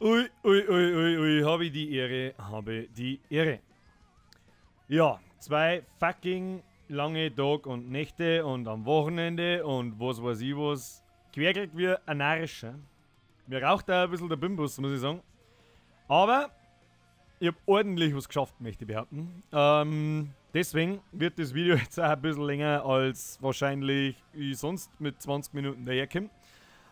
Ui, ui, ui, ui, ui, habe ich die Ehre, habe die Ehre. Ja, 2 fucking lange Tage und Nächte und am Wochenende und was weiß ich was. Quergelt wie ein Narischer. Mir raucht da ein bisschen der Bimbus, muss ich sagen. Aber ich habe ordentlich was geschafft, möchte ich behaupten. Deswegen wird das Video jetzt auch ein bisschen länger als wahrscheinlich ich sonst mit 20 Minuten daherkomme.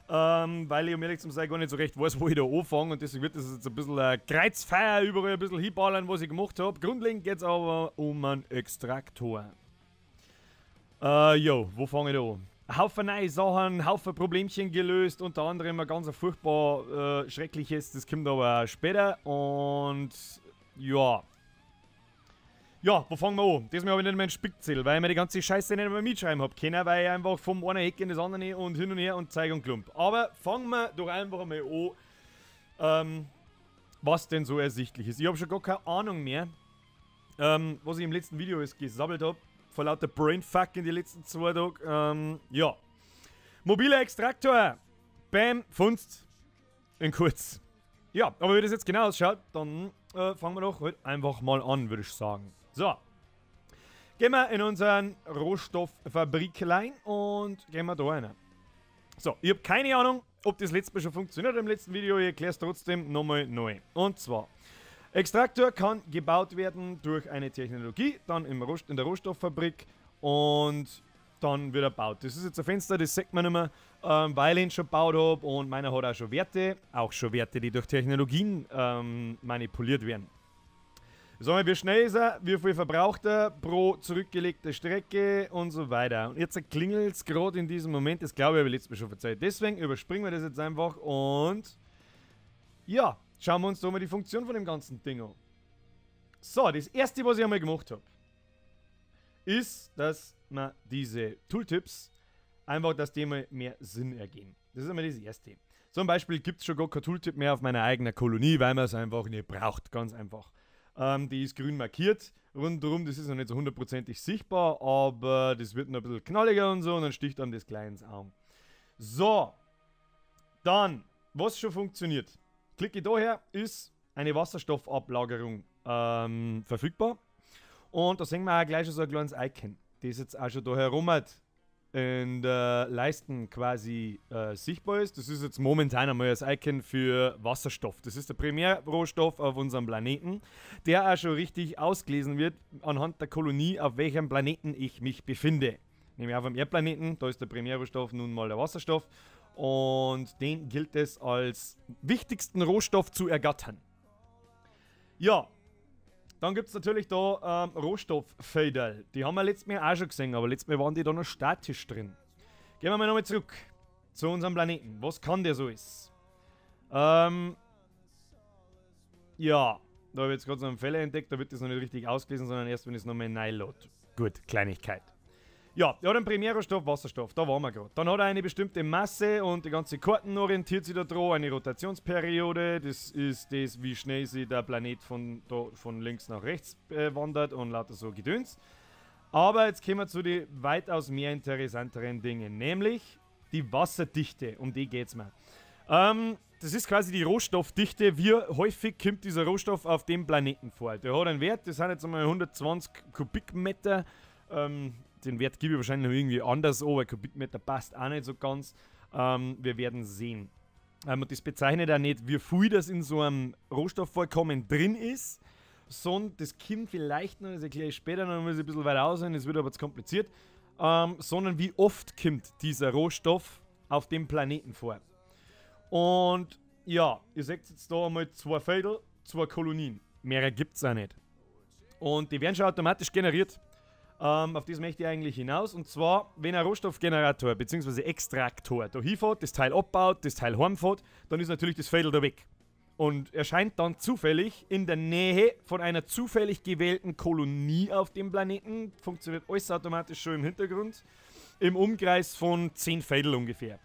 Weil ich, um ehrlich zu sein, gar nicht so recht weiß, wo ich da anfange. Und deswegen wird das jetzt ein bisschen ein Kreuzfeuer überall ein bisschen hinballern, was ich gemacht habe. Grundlegend geht es aber um einen Extraktor. Wo fange ich da an? Ein Haufen neue Sachen, Haufen Problemchen gelöst, unter anderem ein ganz furchtbar schreckliches, das kommt aber später. Und ja. Ja, wo fangen wir an? Diesmal habe ich nicht mehr einen Spickzettel, weil ich mir die ganze Scheiße nicht mehr mitschreiben habe können, weil ich einfach vom einen Eck in das andere und hin und her und zeige und klump. Aber fangen wir doch einfach mal an, was denn so ersichtlich ist. Ich habe schon gar keine Ahnung mehr, was ich im letzten Video jetzt gesammelt habe, vor lauter Brainfuck in die letzten 2 Tage. Ja. Mobiler Extraktor. Bam, Funst. In kurz. Ja, aber wie das jetzt genau ausschaut, dann fangen wir doch halt einfach mal an, würde ich sagen. So. Gehen wir in unseren Rohstofffabriklein und gehen wir da rein. So, ich habe keine Ahnung, ob das letzte Mal schon funktioniert im letzten Video. Ich erkläre es trotzdem nochmal neu. Und zwar, Extraktor kann gebaut werden durch eine Technologie, dann in der Rohstofffabrik und dann wird er gebaut. Das ist jetzt ein Fenster, das sieht man nicht mehr, weil ich ihn schon gebaut habe und meiner hat auch schon Werte, die durch Technologien manipuliert werden. Sagen wir, wie schnell ist er, wie viel verbraucht er pro zurückgelegte Strecke und so weiter. Und jetzt klingelt es gerade in diesem Moment, das glaube ich, habe ich letztes Mal schon verzeiht. Deswegen überspringen wir das jetzt einfach und ja, schauen wir uns da mal die Funktion von dem ganzen Ding an. So, das erste, was ich einmal gemacht habe, ist, dass man diese Tooltips einfach, dass die mal mehr Sinn ergeben. Das ist einmal das erste. Zum Beispiel gibt es schon gar kein Tooltip mehr auf meiner eigenen Kolonie, weil man es einfach nicht braucht, ganz einfach. Die ist grün markiert rundherum, das ist noch nicht so hundertprozentig sichtbar, aber das wird noch ein bisschen knalliger und so und dann sticht dann das Kleine ins Auge. So, dann, was schon funktioniert. Klicke daher, ist eine Wasserstoffablagerung verfügbar. Und da sehen wir auch gleich schon so ein kleines Icon, das jetzt auch schon da herum hat in der Leisten quasi sichtbar ist. Das ist jetzt momentan einmal das Icon für Wasserstoff. Das ist der Primärrohstoff auf unserem Planeten, der auch schon richtig ausgelesen wird anhand der Kolonie, auf welchem Planeten ich mich befinde. Nämlich auf dem Erdplaneten, da ist der Primärrohstoff nun mal der Wasserstoff und den gilt es als wichtigsten Rohstoff zu ergattern. Ja. Dann gibt es natürlich da Rohstofffelder. Die haben wir letztes Mal auch schon gesehen, aber letztes Mal waren die da noch statisch drin. Gehen wir mal nochmal zurück zu unserem Planeten. Was kann der so ist? Ja, da habe ich jetzt gerade so einen Fehler entdeckt, da wird das noch nicht richtig ausgelesen, sondern erst, wenn es nochmal neu lädt. Gut, Kleinigkeit. Ja, er hat einen Primärrohstoff, Wasserstoff, da waren wir gerade. Dann hat er eine bestimmte Masse und die ganze Karten orientiert sich da drauf, eine Rotationsperiode, das ist das, wie schnell sich der Planet von links nach rechts wandert und lauter so Gedöns. Aber jetzt kommen wir zu den weitaus mehr interessanteren Dingen, nämlich die Wasserdichte, um die geht es mir. Das ist quasi die Rohstoffdichte, wie häufig kommt dieser Rohstoff auf dem Planeten vor. Der hat einen Wert, das sind jetzt einmal 120 Kubikmeter, den Wert gebe ich wahrscheinlich noch irgendwie anders an, weil Kubikmeter passt auch nicht so ganz. Wir werden sehen. Und das bezeichnet auch nicht, wie viel das in so einem Rohstoffvorkommen drin ist, sondern das kommt vielleicht noch, das erkläre ich später noch, muss ich ein bisschen weiter aussehen, das wird aber zu kompliziert, sondern wie oft kommt dieser Rohstoff auf dem Planeten vor. Und ja, ihr seht jetzt da einmal 2 Felder, 2 Kolonien. Mehrere gibt es auch nicht. Und die werden schon automatisch generiert. Auf das möchte ich eigentlich hinaus. Und zwar, wenn ein Rohstoffgenerator bzw. Extraktor da hinfährt, das Teil abbaut, das Teil heimfährt, dann ist natürlich das Feld da weg. Und erscheint dann zufällig in der Nähe von einer zufällig gewählten Kolonie auf dem Planeten. Funktioniert alles automatisch schon im Hintergrund. Im Umkreis von 10 Felder ungefähr.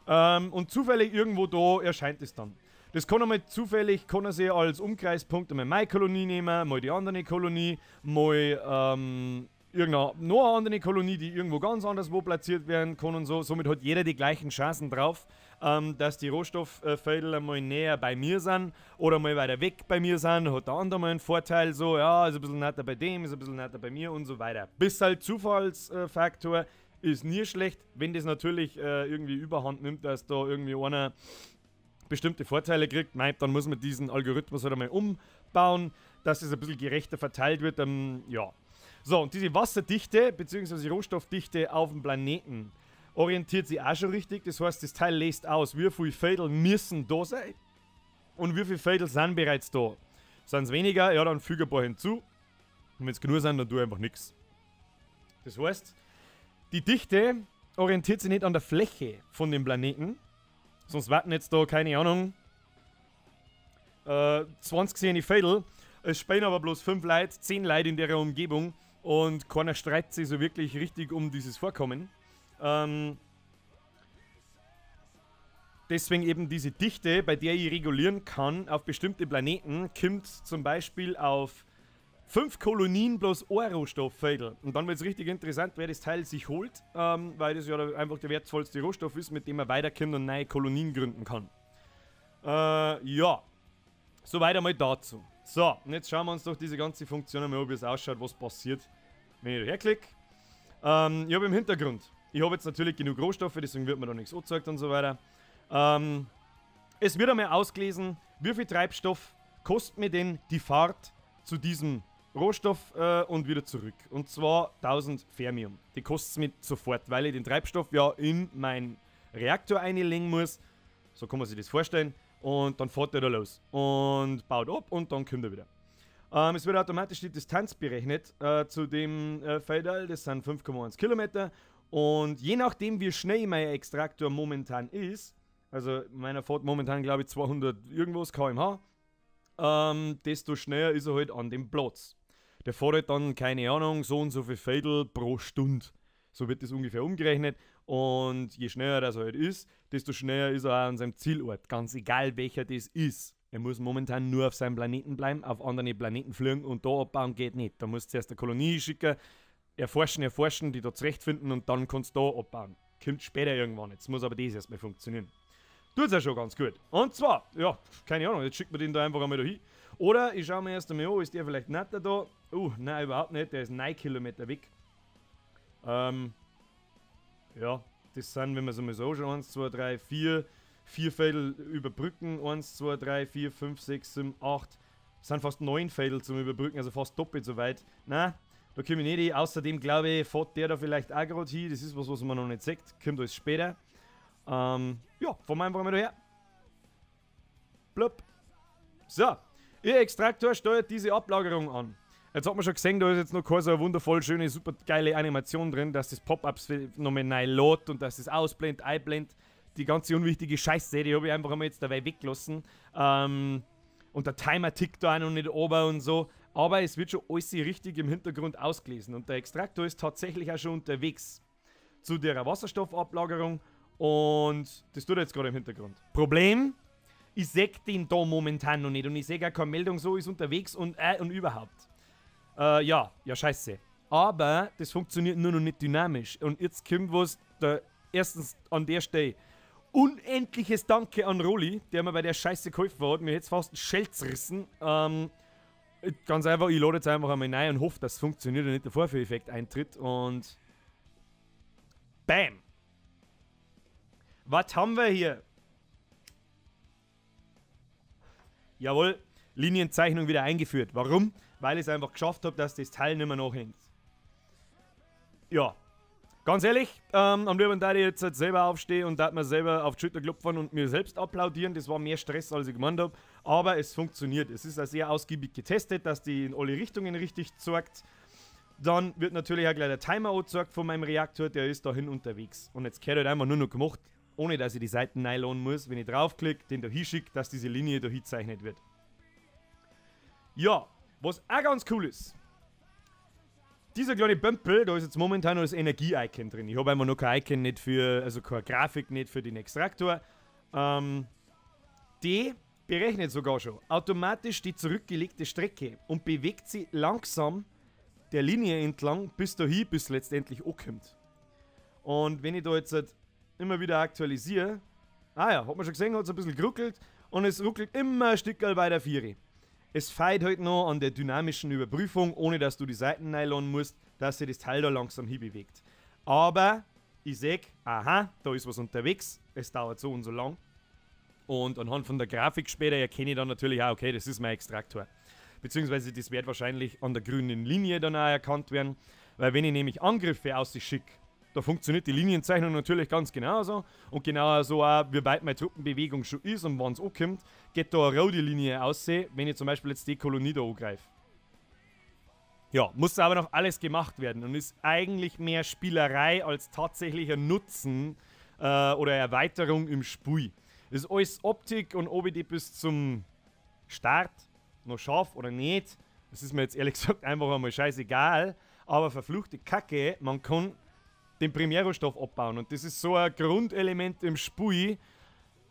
Und zufällig irgendwo da erscheint es dann. Das kann einmal zufällig, kann er sich als Umkreispunkt einmal meine Kolonie nehmen, mal die andere Kolonie, mal irgendeine noch eine andere Kolonie, die irgendwo ganz anders wo platziert werden kann und so. Somit hat jeder die gleichen Chancen drauf, dass die Rohstofffädel einmal näher bei mir sind oder mal weiter weg bei mir sind, hat der andere mal einen Vorteil, so, ja, ist ein bisschen netter bei dem, ist ein bisschen netter bei mir und so weiter. Bis halt Zufallsfaktor ist nie schlecht, wenn das natürlich irgendwie überhand nimmt, dass da irgendwie einer bestimmte Vorteile kriegt, dann muss man diesen Algorithmus halt einmal umbauen, dass es ein bisschen gerechter verteilt wird, ja. So, und diese Wasserdichte bzw. Rohstoffdichte auf dem Planeten orientiert sich auch schon richtig. Das heißt, das Teil lässt aus, wie viele Fädel müssen da sein und wie viele Fädel sind bereits da. Sind es weniger, ja, dann füge ein paar hinzu. Und wenn es genug sind, dann tue ich einfach nichts. Das heißt, die Dichte orientiert sich nicht an der Fläche von dem Planeten. Sonst warten jetzt da, keine Ahnung, 20 gesehene Fädel. Es spielen aber bloß 5 Leute, 10 Leute in der Umgebung. Und keiner streitet sich so wirklich richtig um dieses Vorkommen. Deswegen eben diese Dichte, bei der ich regulieren kann auf bestimmte Planeten, kommt zum Beispiel auf 5 Kolonien bloß ein Rohstofffädel. Und dann wird es richtig interessant, wer das Teil sich holt, weil das ja einfach der wertvollste Rohstoff ist, mit dem er weiterkommt und neue Kolonien gründen kann. Ja, soweit einmal dazu. So, und jetzt schauen wir uns doch diese ganze Funktion einmal an, wie es ausschaut, was passiert, wenn ich da herklicke. Ich habe im Hintergrund, ich habe jetzt natürlich genug Rohstoffe, deswegen wird mir da nichts angezeigt und so weiter. Es wird einmal ausgelesen, wie viel Treibstoff kostet mir denn die Fahrt zu diesem Rohstoff und wieder zurück. Und zwar 1000 Fermium. Die kostet es mir sofort, weil ich den Treibstoff ja in meinen Reaktor einlegen muss. So kann man sich das vorstellen. Und dann fährt er da los und baut ab und dann kommt er wieder. Es wird automatisch die Distanz berechnet zu dem Fädel, das sind 5,1 Kilometer. Und je nachdem, wie schnell mein Extraktor momentan ist, also meiner fährt momentan glaube ich 200 irgendwas km/h, desto schneller ist er halt an dem Platz. Der fährt halt dann, keine Ahnung, so und so viel Fädel pro Stunde. So wird das ungefähr umgerechnet. Und je schneller das halt ist, desto schneller ist er auch an seinem Zielort. Ganz egal, welcher das ist. Er muss momentan nur auf seinem Planeten bleiben, auf andere Planeten fliegen und da abbauen geht nicht. Da musst du zuerst eine Kolonie schicken, erforschen, die da zurechtfinden und dann kannst du da abbauen. Kommt später irgendwann. Jetzt muss aber das erstmal funktionieren. Tut es ja schon ganz gut. Und zwar, ja, keine Ahnung, jetzt schickt man den da einfach einmal da hin. Oder ich schaue mir erst einmal an, ist der vielleicht netter da? Nein, überhaupt nicht. Der ist 9 Kilometer weg. Ja, das sind, wenn wir es einmal so anschauen, 1, 2, 3, 4 Fädel überbrücken. 1, 2, 3, 4, 5, 6, 7, 8. Das sind fast 9 Fädel zum Überbrücken, also fast doppelt so weit. Nein, da komme ich nicht hin. Außerdem glaube ich, fährt der da vielleicht auch gerade hin. Das ist was man noch nicht sieht. Kommt alles später. Ja, fahren wir einfach mal daher. Blub. So, Ihr Extraktor steuert diese Ablagerung an. Jetzt hat man schon gesehen, da ist jetzt noch keine so eine wundervoll schöne, super geile Animation drin, dass das Pop-Ups nochmal neu lädt und dass das ausblendet, einblendet. Die ganze unwichtige Scheiße, die habe ich einfach einmal jetzt dabei weggelassen. Und der Timer tickt da auch noch nicht oben und so. Aber es wird schon alles richtig im Hintergrund ausgelesen. Und der Extraktor ist tatsächlich auch schon unterwegs zu der Wasserstoffablagerung. Und das tut er jetzt gerade im Hintergrund. Problem? Ich sehe den da momentan noch nicht. Und ich sehe gar keine Meldung, so ist unterwegs und überhaupt. Ja, scheiße. Aber das funktioniert nur noch nicht dynamisch. Und jetzt kommt was, erstens an der Stelle unendliches Danke an Rolli, der mir bei der Scheiße geholfen hat. Mir jetzt fast einen Schelz rissen. Ganz einfach, ich lade jetzt einfach einmal rein und hoffe, dass es funktioniert und nicht der Vorführeffekt eintritt. Und BAM! Was haben wir hier? Jawohl, Linienzeichnung wieder eingeführt. Warum? Weil ich es einfach geschafft habe, dass das Teil nicht mehr nachhängt. Ja, ganz ehrlich, am liebsten da ich jetzt halt selber aufstehe und da mir selber auf die Schulter klopfen und mir selbst applaudieren. Das war mehr Stress, als ich gemeint habe. Aber es funktioniert. Es ist auch sehr ausgiebig getestet, dass die in alle Richtungen richtig zeigt. Dann wird natürlich auch gleich der Timer angezeigt von meinem Reaktor, der ist dahin unterwegs. Und jetzt gehört halt einfach nur noch gemacht, ohne dass ich die Seiten neu laden muss, wenn ich draufklicke, den da hinschicke, dass diese Linie da hingezeichnet wird. Ja, was auch ganz cool ist, dieser kleine Bömpel, da ist jetzt momentan noch das Energie-Icon drin. Ich habe einfach noch kein Icon, nicht für, also keine Grafik nicht für den Extraktor. Die berechnet sogar schon automatisch die zurückgelegte Strecke und bewegt sie langsam der Linie entlang bis dahin, bis letztendlich ankommt. Und wenn ich da jetzt halt immer wieder aktualisiere, Ah ja, hat man schon gesehen, hat es ein bisschen geruckelt und es ruckelt immer ein Stückchen bei der Viere. Es feilt halt noch an der dynamischen Überprüfung, ohne dass du die Seiten nylon musst, dass sich das Teil da langsam hinbewegt. Aber ich sehe, aha, da ist was unterwegs, es dauert so und so lang. Und anhand von der Grafik später erkenne ich dann natürlich auch, okay, das ist mein Extraktor. Beziehungsweise das wird wahrscheinlich an der grünen Linie dann auch erkannt werden, weil wenn ich nämlich Angriffe aus sich schicke, da funktioniert die Linienzeichnung natürlich ganz genauso. Und genauso auch, wie weit meine Truppenbewegung schon ist und wann es ankommt, geht da eine rote Linie aussehen, wenn ich zum Beispiel jetzt die Kolonie da angreife. Ja, muss aber noch alles gemacht werden und ist eigentlich mehr Spielerei als tatsächlicher Nutzen oder Erweiterung im Spiel. Das ist alles Optik und ob ich die bis zum Start noch schaffe oder nicht, das ist mir jetzt ehrlich gesagt einfach einmal scheißegal. Aber verfluchte Kacke, man kann den Primärrohstoff abbauen. Und das ist so ein Grundelement im Spiel,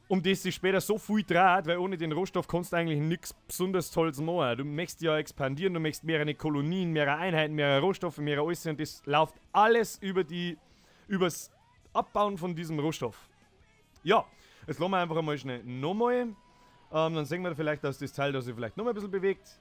um das sich später so viel dreht, weil ohne den Rohstoff kannst du eigentlich nichts besonders Tolles machen. Du möchtest ja expandieren, du möchtest mehrere Kolonien, mehrere Einheiten, mehrere Rohstoffe, mehrere alles und das läuft alles übers Abbauen von diesem Rohstoff. Ja, jetzt lassen wir einfach einmal schnell nochmal. Dann sehen wir vielleicht, dass das Teil da sich vielleicht nochmal ein bisschen bewegt.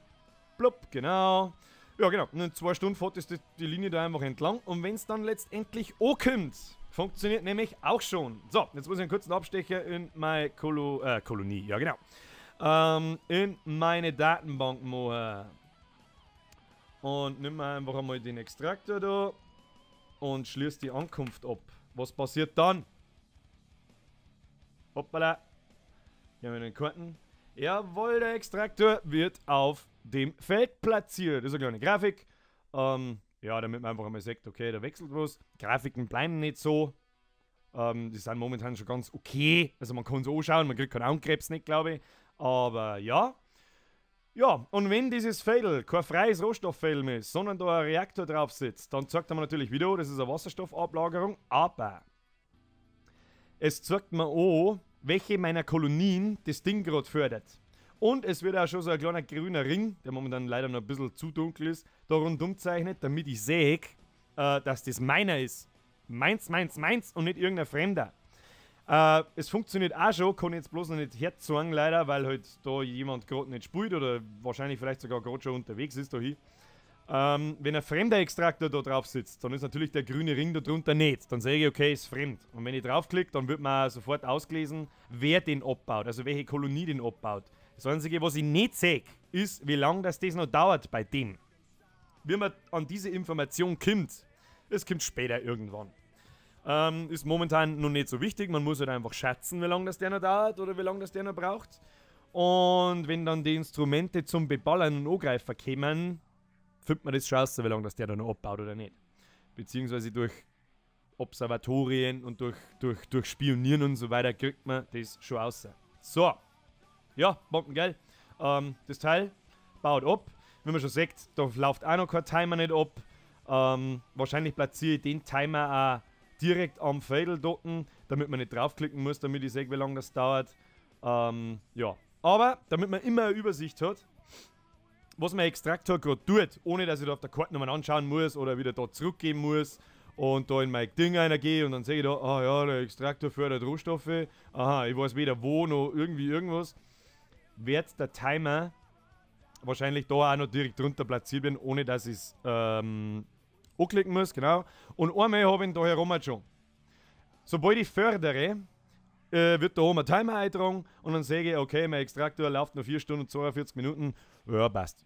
Plopp, genau. Ja, genau. Und in 2 Stunden fährt die Linie da einfach entlang. Und wenn es dann letztendlich ankommt, funktioniert nämlich auch schon. So, jetzt muss ich einen kurzen Abstecher in meine Kolonie. Ja, genau. In meine Datenbank machen. Und nimm einfach einmal den Extraktor da und schließe die Ankunft ab. Was passiert dann? Hoppala. Hier haben wir den Karten. Jawohl, der Extraktor wird auf dem Feld platziert. Das ist eine kleine Grafik. Ja, damit man einfach einmal sagt, okay, da wechselt was. Grafiken bleiben nicht so. Die sind momentan schon ganz okay. Also man kann es anschauen, man kriegt keinen Augenkrebs nicht, glaube ich. Aber ja. Ja, und wenn dieses Fädel kein freies Rohstofffädel mehr ist, sondern da ein Reaktor drauf sitzt, dann zeigt man natürlich wieder, das ist eine Wasserstoffablagerung. Aber es zeigt mir auch, welche meiner Kolonien das Ding gerade fördert. Und es wird auch schon so ein kleiner grüner Ring, der momentan leider noch ein bisschen zu dunkel ist, da rundum zeichnet, damit ich sehe, dass das meiner ist. Meins und nicht irgendein Fremder. Es funktioniert auch schon, kann ich jetzt bloß noch nicht herzeigen leider, weil halt da jemand gerade nicht spielt oder wahrscheinlich vielleicht sogar gerade schon unterwegs ist dahin. Wenn ein fremder Extraktor da drauf sitzt, dann ist natürlich der grüne Ring da drunter nicht. Dann sage ich, okay, ist fremd. Und wenn ich draufklicke, dann wird man sofort ausgelesen, wer den abbaut, also welche Kolonie den abbaut. Das Einzige, was ich nicht sehe, ist, wie lange das noch dauert bei dem. Wie man an diese Information kommt, es kommt später irgendwann. Ist momentan noch nicht so wichtig, man muss halt einfach schätzen, wie lange das der noch dauert oder wie lange das der noch braucht. Und wenn dann die Instrumente zum Beballern und Angreifer kommen, findet man das schon raus, wie lange das der da noch abbaut oder nicht. Beziehungsweise durch Observatorien und durch Spionieren und so weiter kriegt man das schon raus. So. Ja, bombengeil. Das Teil baut ab. Wie man schon sieht, da läuft auch noch kein Timer nicht ab. Wahrscheinlich platziere ich den Timer auch direkt am Fädel dort, damit man nicht draufklicken muss, damit ich sehe, wie lange das dauert. Ja. Aber, damit man immer eine Übersicht hat, was mein Extraktor gerade tut, ohne dass ich da auf der Karte nochmal anschauen muss oder wieder da zurückgeben muss und da in mein Ding reingehe und dann sehe ich da, ah ja, der Extraktor fördert Rohstoffe, aha, ich weiß weder wo noch irgendwie irgendwas, wird der Timer wahrscheinlich da auch noch direkt drunter platziert werden, ohne dass ich es anklicken muss, genau. Und einmal habe ich ihn da herum schon. Sobald ich fördere, wird da oben ein Timer eingetragen und dann sehe ich, okay, mein Extraktor läuft noch 4 Stunden und 42 Minuten, ja, passt.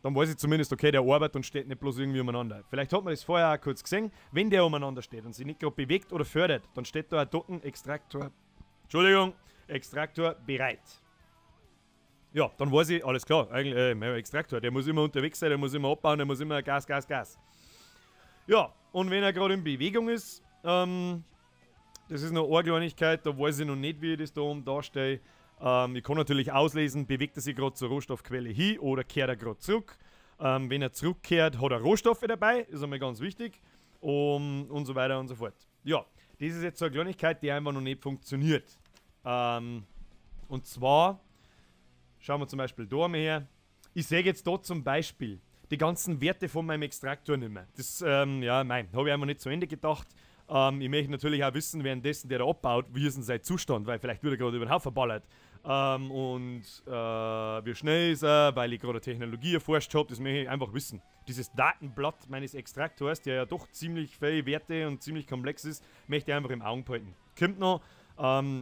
Dann weiß ich zumindest, okay, der arbeitet und steht nicht bloß irgendwie umeinander. Vielleicht hat man das vorher auch kurz gesehen, wenn der umeinander steht und sich nicht gerade bewegt oder fördert, dann steht da ein Extraktor bereit. Ja, dann weiß ich, alles klar, eigentlich, mein Extraktor, der muss immer unterwegs sein, der muss immer abbauen, der muss immer Gas. Ja, und wenn er gerade in Bewegung ist, das ist noch eine Kleinigkeit, da weiß ich noch nicht, wie ich das da oben darstelle. Ich kann natürlich auslesen, bewegt er sich gerade zur Rohstoffquelle hin oder kehrt er gerade zurück. Wenn er zurückkehrt, hat er Rohstoffe dabei, ist einmal ganz wichtig. Und so weiter und so fort. Ja, das ist jetzt so eine Kleinigkeit, die einfach noch nicht funktioniert. Und zwar, schauen wir zum Beispiel da mal her. Ich sehe jetzt da zum Beispiel die ganzen Werte von meinem Extraktor nicht mehr. Das, ja, habe ich einfach nicht zu Ende gedacht. Ich möchte natürlich auch wissen, währenddessen der da abbaut, wie ist denn sein Zustand, weil vielleicht wird er gerade über den Haufen ballert. Wie schnell ist er, weil ich gerade Technologie erforscht habe, das möchte ich einfach wissen. Dieses Datenblatt meines Extraktors, der ja doch ziemlich viele Werte und ziemlich komplex ist, möchte ich einfach im Auge behalten. Kommt noch,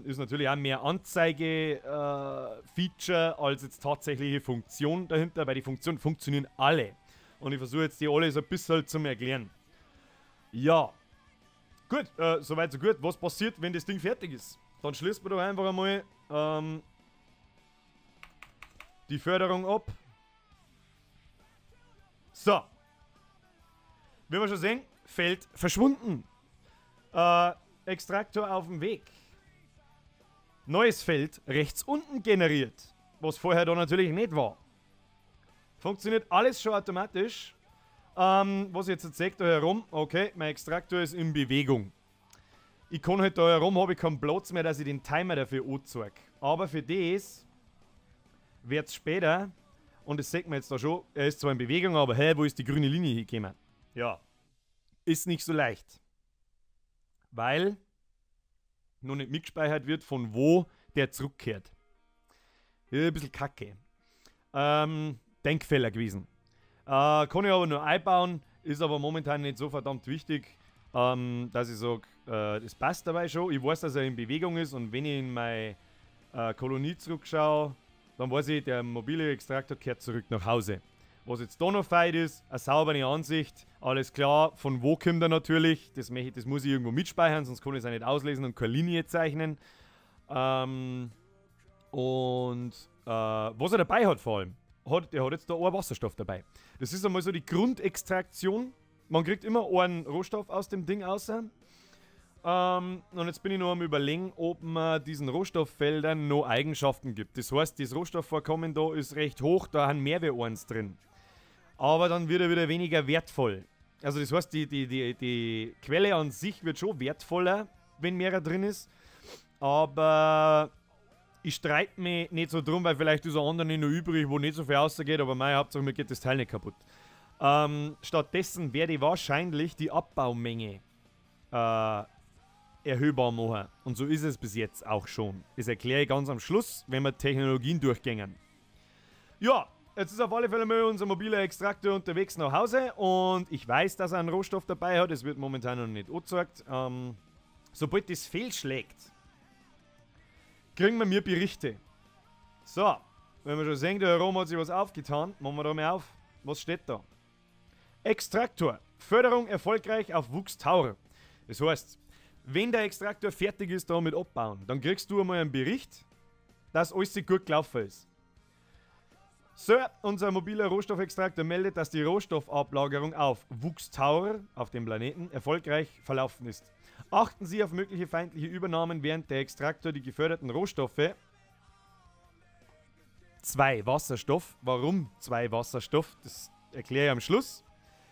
ist natürlich auch mehr Anzeige-Feature als jetzt tatsächliche Funktion dahinter, weil die Funktionen funktionieren alle. Und ich versuche jetzt die alle so ein bisschen zum Erklären. Ja. Gut, soweit so gut. Was passiert, wenn das Ding fertig ist? Dann schließt man doch einfach einmal die Förderung ab. So. Wie wir schon sehen, Feld verschwunden. Extraktor auf dem Weg. Neues Feld rechts unten generiert. Was vorher da natürlich nicht war. Funktioniert alles schon automatisch. Was ich jetzt seht da herum, okay, mein Extraktor ist in Bewegung. Ich kann halt da herum, habe ich keinen Platz mehr, dass ich den Timer dafür anzeige. Aber für das wird es später, und das sieht man jetzt da schon, er ist zwar in Bewegung, aber hey, wo ist die grüne Linie hingekommen? Ja, ist nicht so leicht. Weil noch nicht mitgespeichert wird, von wo der zurückkehrt. Hier ein bisschen kacke. Denkfehler gewesen. Kann ich aber nur einbauen, ist aber momentan nicht so verdammt wichtig, dass ich sage, das passt dabei schon. Ich weiß, dass er in Bewegung ist und wenn ich in meine Kolonie zurückschaue, dann weiß ich, der mobile Extraktor kehrt zurück nach Hause. Was jetzt da noch feit ist, eine saubere Ansicht, alles klar, von wo kommt er natürlich, das muss ich irgendwo mitspeichern, sonst kann ich es auch nicht auslesen und keine Linie zeichnen. Was er dabei hat vor allem, der hat jetzt da einen Wasserstoff dabei. Das ist einmal so die Grundextraktion. Man kriegt immer einen Rohstoff aus dem Ding raus. Und jetzt bin ich noch am Überlegen, ob man diesen Rohstofffeldern noch Eigenschaften gibt. Das heißt, das Rohstoffvorkommen da ist recht hoch, da haben mehr wie eins drin. Aber dann wird er wieder weniger wertvoll. Also das heißt, die Quelle an sich wird schon wertvoller, wenn mehr drin ist. Aber ich streite mich nicht so drum, weil vielleicht ist ein anderer noch übrig, wo nicht so viel rausgeht, aber meine Hauptsache, mir geht das Teil nicht kaputt. Stattdessen werde ich wahrscheinlich die Abbaumenge erhöhbar machen. Und so ist es bis jetzt auch schon. Das erkläre ich ganz am Schluss, wenn wir Technologien durchgängen. Ja, jetzt ist auf alle Fälle mal unser mobiler Extraktor unterwegs nach Hause und ich weiß, dass er einen Rohstoff dabei hat. Es wird momentan noch nicht angezeigt. Sobald das fehlschlägt, kriegen wir mir Berichte. So, wenn wir schon sehen, der Herum hat sich was aufgetan, machen wir da mal auf. Was steht da? Extraktor. Förderung erfolgreich auf Wuchs Tower. Das heißt, wenn der Extraktor fertig ist da mit Abbauen, dann kriegst du einmal einen Bericht, dass alles gut gelaufen ist. Sir, unser mobiler Rohstoffextraktor meldet, dass die Rohstoffablagerung auf Wuchs Tower, auf dem Planeten, erfolgreich verlaufen ist. Achten Sie auf mögliche feindliche Übernahmen, während der Extraktor die geförderten Rohstoffe 2 Wasserstoff. Warum 2 Wasserstoff? Das erkläre ich am Schluss.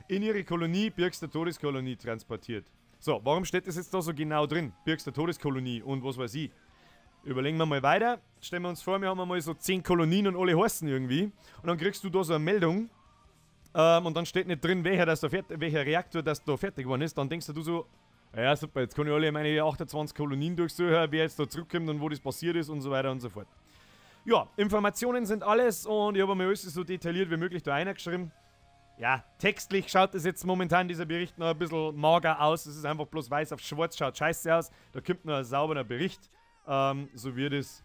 In Ihre Kolonie, Birkster Todeskolonie, transportiert. So, warum steht das jetzt da so genau drin? Birkster Todeskolonie und was weiß ich. Überlegen wir mal weiter. Stellen wir uns vor, wir haben mal so 10 Kolonien und alle heißen irgendwie. Und dann kriegst du da so eine Meldung. Und dann steht nicht drin, welcher Reaktor das da fertig geworden ist. Dann denkst du so, ja super, jetzt kann ich alle meine 28 Kolonien durchsuchen, wer jetzt da zurückkommt und wo das passiert ist und so weiter und so fort. Ja, Informationen sind alles und ich habe mir alles so detailliert wie möglich da reingeschrieben. Ja, textlich schaut das jetzt momentan dieser Bericht noch ein bisschen mager aus. Es ist einfach bloß weiß auf schwarz, schaut scheiße aus. Da kommt noch ein sauberer Bericht. So wird es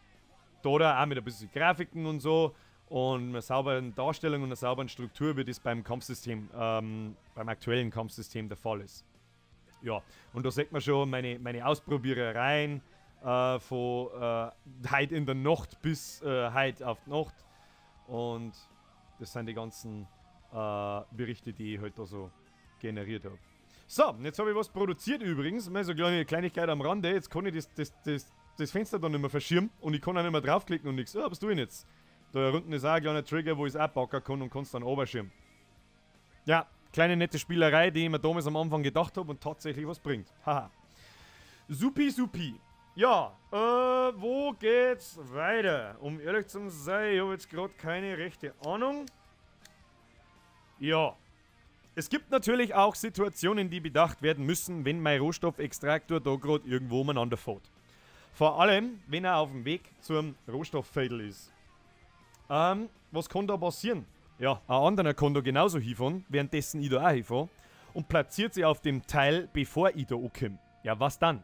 da auch mit ein bisschen Grafiken und so und einer sauberen Darstellung und einer sauberen Struktur, wie das beim Kampfsystem, beim aktuellen Kampfsystem der Fall ist. Ja, und da sieht man schon meine Ausprobierereien von heute in der Nacht bis heute auf die Nacht. Und das sind die ganzen Berichte, die ich halt da so generiert habe. So, jetzt habe ich was produziert übrigens. Mal so eine kleine Kleinigkeit am Rande. Jetzt kann ich das Fenster dann nicht mehr verschirmen und ich kann auch nicht mehr draufklicken und nichts. Was tue ich jetzt? Da unten ist auch ein kleiner Trigger, wo ich es abpacken kann und kann es dann oberschirmen. Ja, kleine nette Spielerei, die ich mir damals am Anfang gedacht habe und tatsächlich was bringt. Haha. Supi, supi. Ja, wo geht's weiter? Um ehrlich zu sein, ich habe jetzt gerade keine rechte Ahnung. Ja, Es gibt natürlich auch Situationen, die bedacht werden müssen, wenn mein Rohstoffextraktor da gerade irgendwo umeinander fährt. Vor allem, wenn er auf dem Weg zum Rohstofffädel ist. Was kann da passieren? Ja, ein anderer kann da genauso hinfahren, währenddessen ich da auch hinfahre, und platziert sich auf dem Teil, bevor ich da ankomme. Ja, was dann?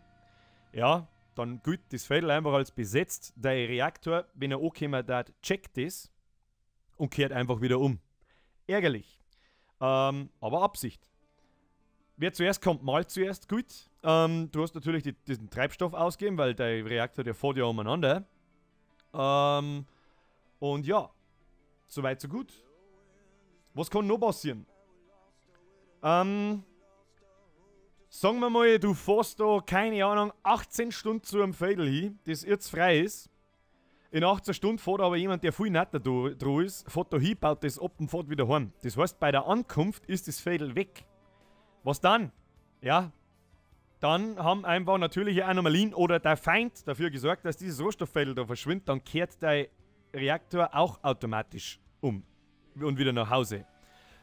Ja, dann gilt das Fädel einfach als besetzt. Der Reaktor, wenn er ankommen darf, checkt das und kehrt einfach wieder um. Ärgerlich. Aber Absicht. Wer zuerst kommt, malt zuerst gut. Du hast natürlich diesen Treibstoff ausgegeben, weil der Reaktor, der fährt ja umeinander. Und ja, soweit so gut. Was kann noch passieren? Sagen wir mal, du fährst da, keine Ahnung, 18 Stunden zu einem Fädel hin, das jetzt frei ist. In 18 Stunden fährt aber jemand, der viel netter dran ist, fährt da hin, baut das ab und fährt wieder heim. Das heißt, bei der Ankunft ist das Fädel weg. Was dann? Ja, dann haben einfach natürliche Anomalien oder der Feind dafür gesorgt, dass dieses Rohstofffädel da verschwindet. Dann kehrt der Reaktor auch automatisch um und wieder nach Hause.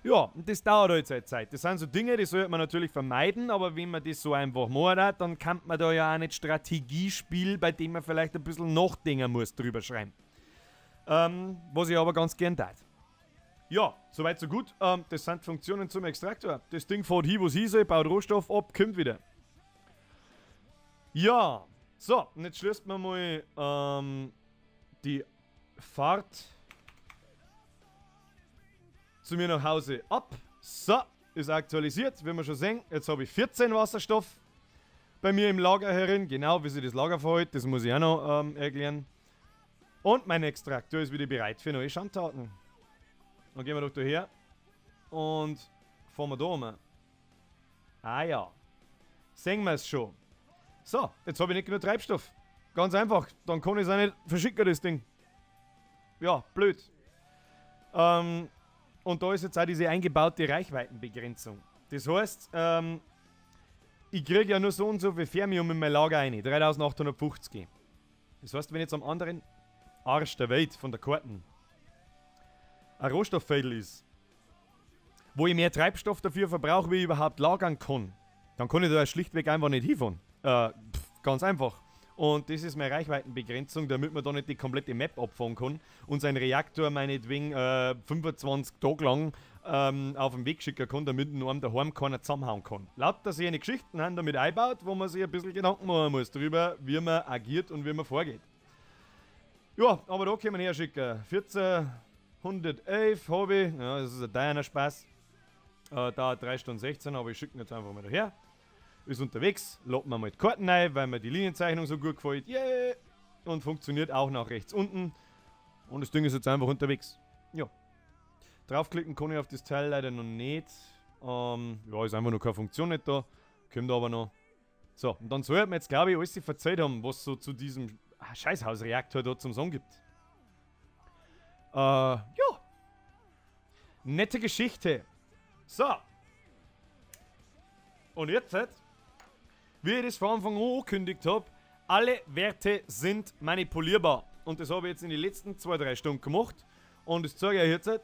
Ja, und das dauert halt seine Zeit. Das sind so Dinge, die sollte man natürlich vermeiden, aber wenn man das so einfach macht, dann kann man da ja auch nicht Strategiespiel, bei dem man vielleicht ein bisschen nachdenken muss, drüber schreiben. Was ich aber ganz gern tat. Ja, soweit so gut. Das sind Funktionen zum Extraktor. Das Ding fährt hin, wo es hin soll, baut Rohstoff ab, kommt wieder. Ja, so, und jetzt schließt man mal die Fahrt zu mir nach Hause ab. So, ist aktualisiert, wie wir schon sehen. Jetzt habe ich 14 Wasserstoff bei mir im Lager herin. Genau, wie sich das Lager verhält, das muss ich auch noch erklären. Und mein Extraktor ist wieder bereit für neue Schandtaten. Dann gehen wir doch daher und fahren wir da um. Ah ja, sehen wir es schon. So, jetzt habe ich nicht genug Treibstoff. Ganz einfach, dann kann ich es auch nicht verschicken, das Ding. Ja, blöd. Und da ist jetzt auch diese eingebaute Reichweitenbegrenzung. Das heißt, ich kriege ja nur so und so viel Fermium in mein Lager rein. 3850. Das heißt, wenn jetzt am anderen Arsch der Welt von der Karten ein Rohstofffädel ist, wo ich mehr Treibstoff dafür verbrauche, wie ich überhaupt lagern kann, dann kann ich da schlichtweg einfach nicht hinfahren. Ganz einfach. Und das ist meine Reichweitenbegrenzung, damit man da nicht die komplette Map abfahren kann und seinen Reaktor meinetwegen 25 Tage lang auf den Weg schicken kann, damit nur einem daheim keiner zusammenhauen kann. Lauter solche Geschichten haben damit eingebaut, wo man sich ein bisschen Gedanken machen muss darüber, wie man agiert und wie man vorgeht. Ja, aber da können wir her schicken. 1411 habe ich, ja, das ist ein deiner Spaß. Dauert 3 Stunden 16, aber ich schicke ihn jetzt einfach mal daher. Ist unterwegs, laden wir mal die Karten rein, weil mir die Linienzeichnung so gut gefällt. Yeah! Und funktioniert auch nach rechts unten. Und das Ding ist jetzt einfach unterwegs. Ja. Draufklicken kann ich auf das Teil leider noch nicht. Ja, ist einfach noch keine Funktion nicht da. Kommt aber noch. So, und dann sollten wir jetzt, glaube ich, alles verzeiht haben, was so zu diesem Scheißhausreaktor da zum Sagen gibt. Ja. Nette Geschichte. So. Und jetzt, wie ich das von Anfang an angekündigt habe, alle Werte sind manipulierbar. Und das habe ich jetzt in den letzten 2-3 Stunden gemacht. Und das zeige ich euch jetzt.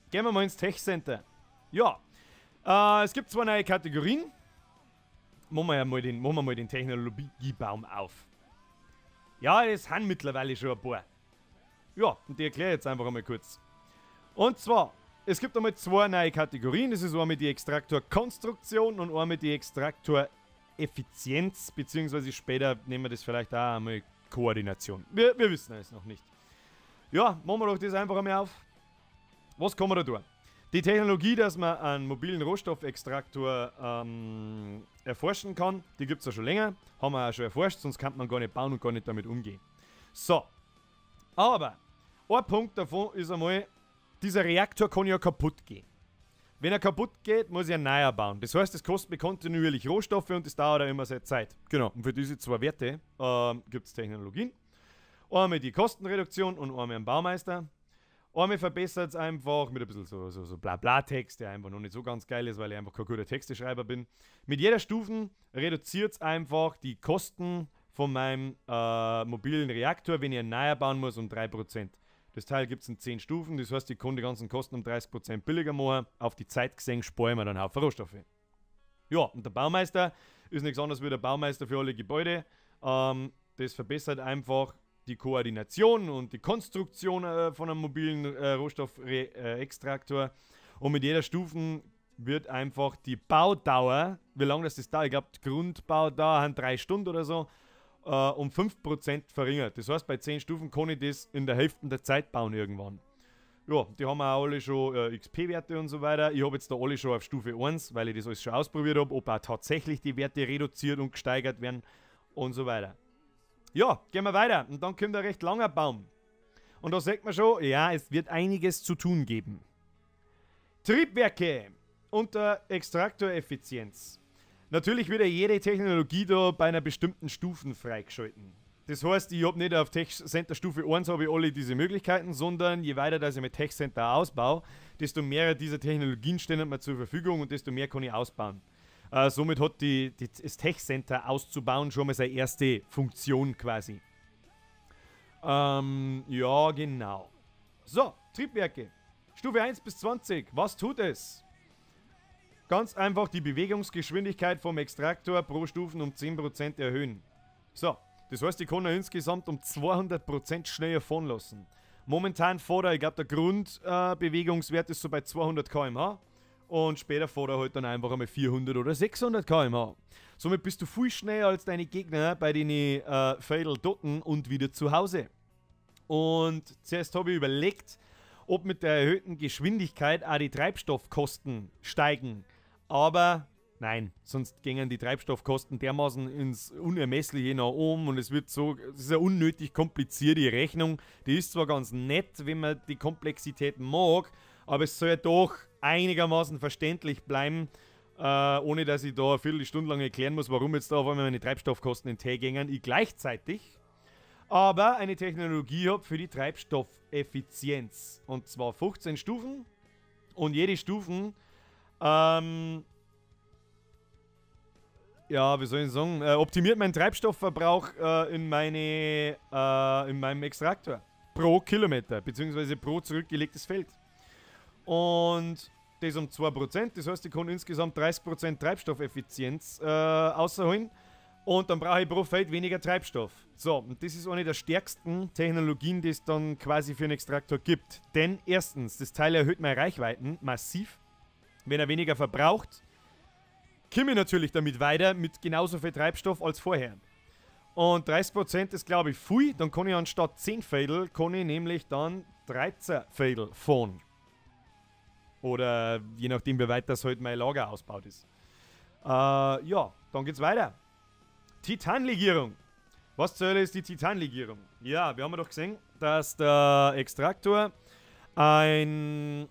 Gehen wir mal ins Tech Center. Ja, es gibt 2 neue Kategorien. Machen wir mal den Technologiebaum auf. Ja, das sind mittlerweile schon ein paar. Ja, und die erkläre ich jetzt einfach einmal kurz. Und zwar, es gibt einmal 2 neue Kategorien. Das ist einmal die Extraktorkonstruktion und einmal die Extraktoreffizienz, beziehungsweise später nehmen wir das vielleicht auch einmal Koordination. Wir wissen es noch nicht. Ja, machen wir doch das einfach einmal auf. Was kann man da tun? Die Technologie, dass man einen mobilen Rohstoffextraktor erforschen kann, die gibt es ja schon länger. Haben wir auch schon erforscht, sonst kann man gar nicht bauen und gar nicht damit umgehen. So. Aber, ein Punkt davon ist einmal, dieser Reaktor kann ja kaputt gehen. Wenn er kaputt geht, muss ich einen neuer bauen. Das heißt, es kostet mir kontinuierlich Rohstoffe und das dauert auch immer seine Zeit. Genau, und für diese 2 Werte gibt es Technologien. Einmal die Kostenreduktion und einmal einen Baumeister. Einmal verbessert es einfach mit ein bisschen so Blabla-Text, der einfach noch nicht so ganz geil ist, weil ich einfach kein guter Texteschreiber bin. Mit jeder Stufe reduziert es einfach die Kosten von meinem mobilen Reaktor, wenn ich einen neuer bauen muss, um 3%. Das Teil gibt es in 10 Stufen, das heißt, ich kann die ganzen Kosten um 30% billiger machen. Auf die Zeit gesehen sparen wir dann Haufen Rohstoffe. Ja, und der Baumeister ist nichts anderes wie der Baumeister für alle Gebäude. Das verbessert einfach die Koordination und die Konstruktion von einem mobilen Rohstoffextraktor. Und mit jeder Stufe wird einfach die Baudauer, wie lange das dauert, ich glaube, die Grundbaudauer sind 3 Stunden oder so, um 5% verringert. Das heißt, bei 10 Stufen kann ich das in der Hälfte der Zeit bauen irgendwann. Ja, die haben auch alle schon XP-Werte und so weiter. Ich habe jetzt da alle schon auf Stufe 1, weil ich das alles schon ausprobiert habe, ob auch tatsächlich die Werte reduziert und gesteigert werden und so weiter. Ja, gehen wir weiter. Und dann kommt ein recht langer Baum. Und da sagt man schon, ja, es wird einiges zu tun geben. Triebwerke unter Extraktoreffizienz. Natürlich wird ja jede Technologie da bei einer bestimmten Stufe freigeschalten. Das heißt, ich habe nicht auf TechCenter Stufe 1 habe ich alle diese Möglichkeiten, sondern je weiter dass ich mit TechCenter ausbaue, desto mehr dieser Technologien stehen mir zur Verfügung und desto mehr kann ich ausbauen. Somit hat das TechCenter auszubauen schon mal seine erste Funktion quasi. Ja, genau. So, Triebwerke. Stufe 1 bis 20. Was tut es? Ganz einfach die Bewegungsgeschwindigkeit vom Extraktor pro Stufen um 10% erhöhen. So, das heißt, ich kann ihn insgesamt um 200% schneller fahren lassen. Momentan fährt er, ich glaube, der Grundbewegungswert ist so bei 200 km/h. Und später fährt er halt dann einfach einmal 400 oder 600 km/h. Somit bist du viel schneller als deine Gegner bei den Fatal Dotten und wieder zu Hause. Und zuerst habe ich überlegt, ob mit der erhöhten Geschwindigkeit auch die Treibstoffkosten steigen. Aber nein, sonst gingen die Treibstoffkosten dermaßen ins Unermessliche nach oben und es ist eine unnötig komplizierte Rechnung. Die ist zwar ganz nett, wenn man die Komplexität mag, aber es soll ja doch einigermaßen verständlich bleiben, ohne dass ich da eine Viertelstunde lang erklären muss, warum jetzt da auf einmal meine Treibstoffkosten in Tee gingen. Ich gleichzeitig aber eine Technologie habe für die Treibstoffeffizienz. Und zwar 15 Stufen und jede Stufe, ja, wie soll ich sagen, optimiert meinen Treibstoffverbrauch in meinem Extraktor pro Kilometer, beziehungsweise pro zurückgelegtes Feld. Und das um 2%, das heißt, ich kann insgesamt 30% Treibstoffeffizienz rausholen. Und dann brauche ich pro Feld weniger Treibstoff. So, und das ist eine der stärksten Technologien, die es dann quasi für einen Extraktor gibt. Denn erstens, das Teil erhöht meine Reichweiten massiv. Wenn er weniger verbraucht, komme ich natürlich damit weiter mit genauso viel Treibstoff als vorher. Und 30% ist, glaube ich, viel. Dann kann ich anstatt 10 Fädel, kann ich nämlich dann 13 Fädel fahren. Oder je nachdem, wie weit das halt mein Lager ausgebaut ist. Ja, dann geht's weiter. Titanlegierung. Was zur Hölle ist die Titanlegierung? Ja, wir haben ja doch gesehen, dass der Extraktor ein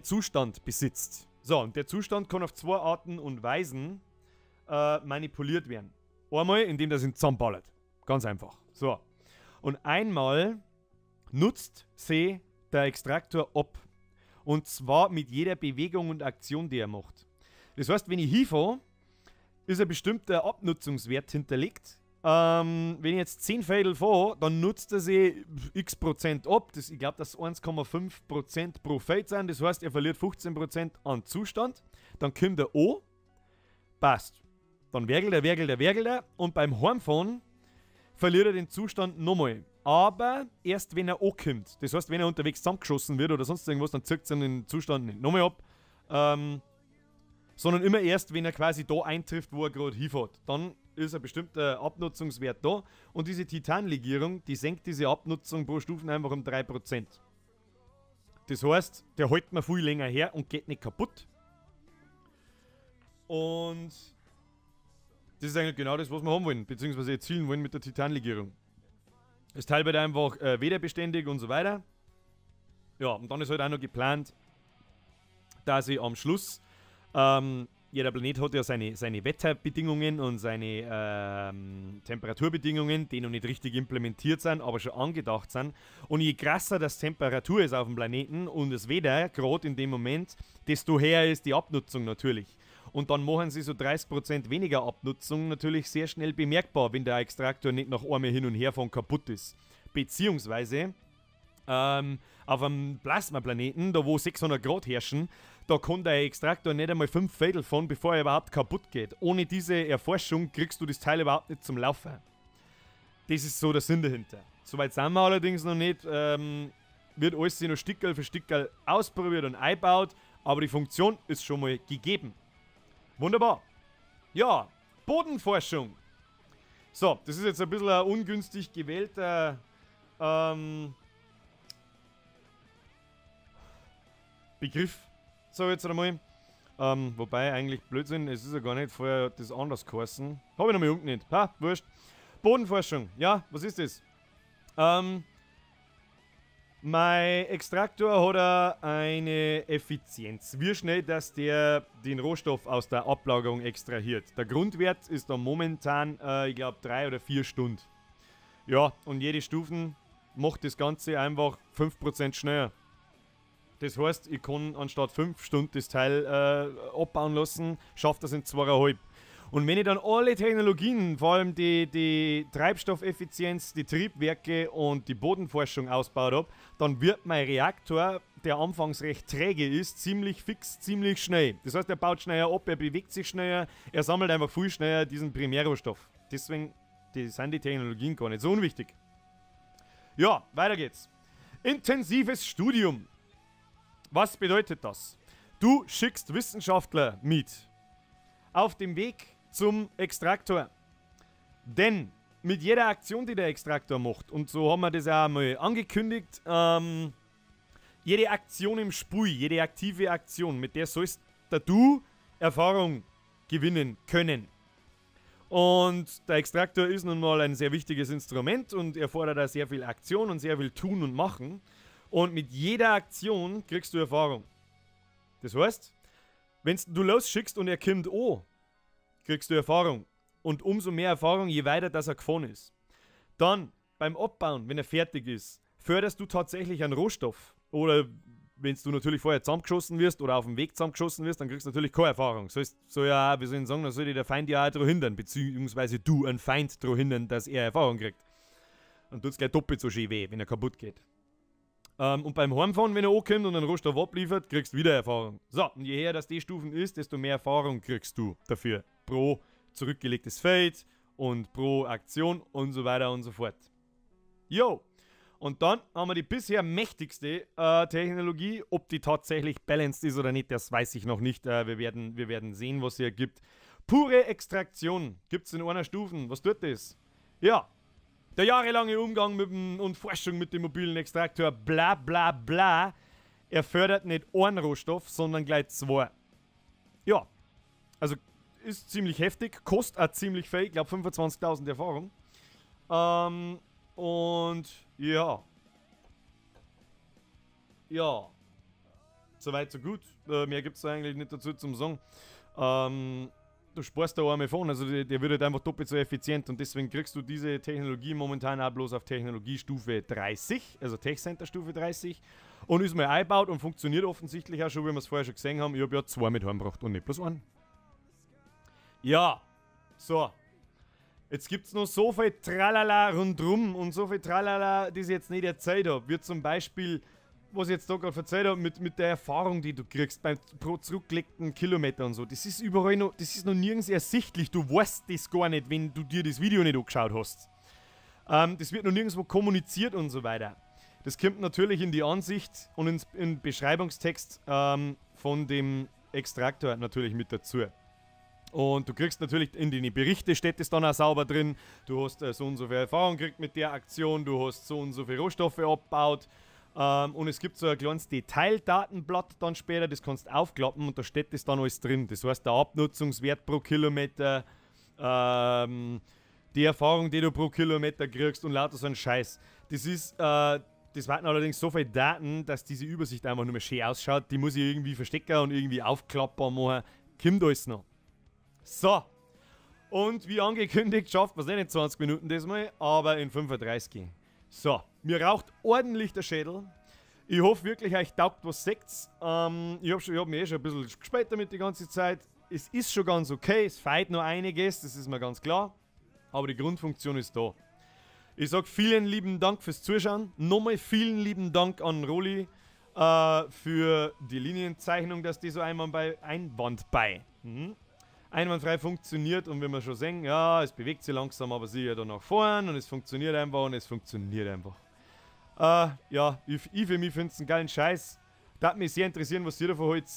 Zustand besitzt. So, und der Zustand kann auf 2 Arten und Weisen manipuliert werden. Einmal, indem das ihn zusammenballert. Ganz einfach. So. Und einmal nutzt sie der Extraktor ab. Und zwar mit jeder Bewegung und Aktion, die er macht. Das heißt, wenn ich hinfahre, ist ein bestimmter Abnutzungswert hinterlegt. Wenn ich jetzt 10 Fädel fahre, dann nutzt er sie x% ab. Ich glaube, dass 1,5% pro Feld sind. Das heißt, er verliert 15% an Zustand. Dann kommt er an. Passt. Dann werkelt er. Und beim Heimfahren verliert er den Zustand nochmal. Aber erst wenn er ankommt. Das heißt, wenn er unterwegs zusammengeschossen wird oder sonst irgendwas, dann zirkt er den Zustand nicht nochmal ab. Sondern immer erst, wenn er quasi da eintrifft, wo er gerade hinfährt. Dann ist ein bestimmter Abnutzungswert da. Und diese Titanlegierung, die senkt diese Abnutzung pro Stufen einfach um 3%. Das heißt, der hält mir viel länger her und geht nicht kaputt. Und das ist eigentlich genau das, was wir haben wollen, beziehungsweise erzielen wollen mit der Titanlegierung. Das Teil wird einfach wetterbeständig und so weiter. Ja, und dann ist halt auch noch geplant, dass ich am Schluss jeder Planet hat ja seine Wetterbedingungen und seine Temperaturbedingungen, die noch nicht richtig implementiert sind, aber schon angedacht sind. Und je krasser das Temperatur ist auf dem Planeten und das Wetter, gerade in dem Moment, desto höher ist die Abnutzung natürlich. Und dann machen sie so 30% weniger Abnutzung natürlich sehr schnell bemerkbar, wenn der Extraktor nicht nach einmal hin und her von kaputt ist. Beziehungsweise Auf einem Plasmaplaneten, da wo 600 Grad herrschen, da kann der Extraktor nicht einmal 5 Fädel fahren, bevor er überhaupt kaputt geht. Ohne diese Erforschung kriegst du das Teil überhaupt nicht zum Laufen. Das ist so der Sinn dahinter. Soweit sind wir allerdings noch nicht. Wird alles noch Stickerl für Stickerl ausprobiert und eingebaut, aber die Funktion ist schon mal gegeben. Wunderbar. Ja, Bodenforschung. So, das ist jetzt ein bisschen ein ungünstig gewählter Begriff, sag ich jetzt einmal. Wobei eigentlich Blödsinn, es ist ja gar nicht, vorher hat das anders geheißen. Habe ich noch mal unten nicht. Ha, wurscht. Bodenforschung, ja, was ist das? Mein Extraktor hat eine Effizienz. Wie schnell, dass der den Rohstoff aus der Ablagerung extrahiert. Der Grundwert ist da momentan, ich glaube, 3 oder 4 Stunden. Ja, und jede Stufe macht das Ganze einfach 5% schneller. Das heißt, ich kann anstatt 5 Stunden das Teil abbauen lassen, schafft das in 2,5. Und wenn ich dann alle Technologien, vor allem die Treibstoffeffizienz, die Triebwerke und die Bodenforschung ausgebaut habe, dann wird mein Reaktor, der anfangs recht träge ist, ziemlich fix, ziemlich schnell. Das heißt, er baut schneller ab, er bewegt sich schneller, er sammelt einfach viel schneller diesen Primärrohstoff. Deswegen sind die Technologien gar nicht so unwichtig. Ja, weiter geht's. Intensives Studium. Was bedeutet das? Du schickst Wissenschaftler mit auf dem Weg zum Extraktor. Denn mit jeder Aktion, die der Extraktor macht, und so haben wir das auch mal angekündigt, jede Aktion im Spiel, jede aktive Aktion, mit der sollst du Erfahrung gewinnen können. Und der Extraktor ist nun mal ein sehr wichtiges Instrument und erfordert da sehr viel Aktion und sehr viel Tun und Machen. Und mit jeder Aktion kriegst du Erfahrung. Das heißt, wenn du losschickst und er kommt an, kriegst du Erfahrung. Und umso mehr Erfahrung, je weiter das er gefahren ist. Dann, beim Abbauen, wenn er fertig ist, förderst du tatsächlich einen Rohstoff. Oder wenn du natürlich vorher zusammengeschossen wirst oder auf dem Weg zusammengeschossen wirst, dann kriegst du natürlich keine Erfahrung. Soll ja, wie soll ich sagen, dann soll dir der Feind ja auch daran hindern, beziehungsweise du einen Feind daran hindern, dass er Erfahrung kriegt. Dann tut es gleich doppelt so schön weh, wenn er kaputt geht. Und beim Heimfahren, wenn er ankommt und einen Rohstoff abliefert, kriegst du wieder Erfahrung. So, und je höher das die Stufen ist, desto mehr Erfahrung kriegst du dafür. Pro zurückgelegtes Feld und pro Aktion und so weiter und so fort. Jo! Und dann haben wir die bisher mächtigste Technologie. Ob die tatsächlich balanced ist oder nicht, das weiß ich noch nicht. Wir werden sehen, was sie ergibt. Pure Extraktion gibt es in einer Stufe. Was tut das? Ja, der jahrelange Umgang und Forschung mit dem mobilen Extraktor, bla bla bla, er fördert nicht einen Rohstoff, sondern gleich 2. Ja, also ist ziemlich heftig, kostet auch ziemlich viel, ich glaube 25.000 Erfahrung. Und ja. Ja. Soweit, so gut. Mehr gibt es eigentlich nicht dazu zum sagen. Du sparst da einmal von, also der wird halt einfach doppelt so effizient und deswegen kriegst du diese Technologie momentan auch bloß auf Technologiestufe 30, also Tech Center Stufe 30 und ist mal eingebaut und funktioniert offensichtlich auch schon, wie wir es vorher schon gesehen haben. Ich habe ja 2 mit heimgebracht und nicht bloß 1. Ja, so. Jetzt gibt es noch so viel Tralala rundrum und so viel Tralala, das ich jetzt nicht erzählt habe. Wie zum Beispiel, was ich jetzt da gerade erzählt habe, mit der Erfahrung, die du kriegst pro zurückgelegten Kilometer und so. Das ist überall noch, das ist noch nirgends ersichtlich. Du weißt das gar nicht, wenn du dir das Video nicht angeschaut hast. Das wird noch nirgendwo kommuniziert und so weiter. Das kommt natürlich in die Ansicht und in den Beschreibungstext von dem Extraktor natürlich mit dazu. Und du kriegst natürlich in den Berichte steht es dann auch sauber drin. Du hast so und so viel Erfahrung gekriegt mit der Aktion, du hast so und so viele Rohstoffe abgebaut. Und es gibt so ein kleines Detaildatenblatt dann später, das kannst du aufklappen und da steht das dann alles drin. Das heißt, der Abnutzungswert pro Kilometer, die Erfahrung, die du pro Kilometer kriegst und lauter so ein Scheiß. Das waren allerdings so viele Daten, dass diese Übersicht einfach nur mehr schön ausschaut. Die muss ich irgendwie verstecken und irgendwie aufklappen machen. Kommt alles noch. So, und wie angekündigt, schafft man es nicht in 20 Minuten diesmal, aber in 35. So, mir raucht ordentlich der Schädel. Ich hoffe wirklich, euch taugt was seht's. Ich hab mich schon ein bisschen gespielt damit die ganze Zeit. Es ist schon ganz okay, es fehlt noch einiges, das ist mir ganz klar. Aber die Grundfunktion ist da. Ich sage vielen lieben Dank fürs Zuschauen. Nochmal vielen lieben Dank an Roli für die Linienzeichnung, dass die so einwandfrei funktioniert. Und wenn wir schon sehen, ja, es bewegt sich langsam, aber sicher da nach vorn und es funktioniert einfach und es funktioniert einfach. Ja, ich für mich finde es einen geilen Scheiß. Darf mich sehr interessieren, was ihr davon haltet.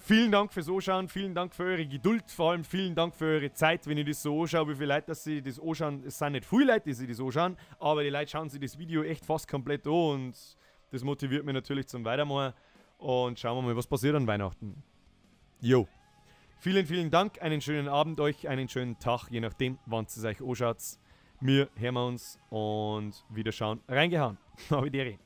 Vielen Dank fürs Anschauen, vielen Dank für eure Geduld, vor allem vielen Dank für eure Zeit, wenn ich das so anschaue, wie viele Leute, dass sie das anschauen. Es sind nicht viele Leute, die sich das anschauen, aber die Leute schauen sich das Video echt fast komplett an und das motiviert mich natürlich zum Weitermachen. Und schauen wir mal, was passiert an Weihnachten. Jo. Vielen, vielen Dank, einen schönen Abend euch, einen schönen Tag, je nachdem, wann es euch anschaut. Wir hören uns und wieder schauen. Reingehauen. Auf Wiedersehen.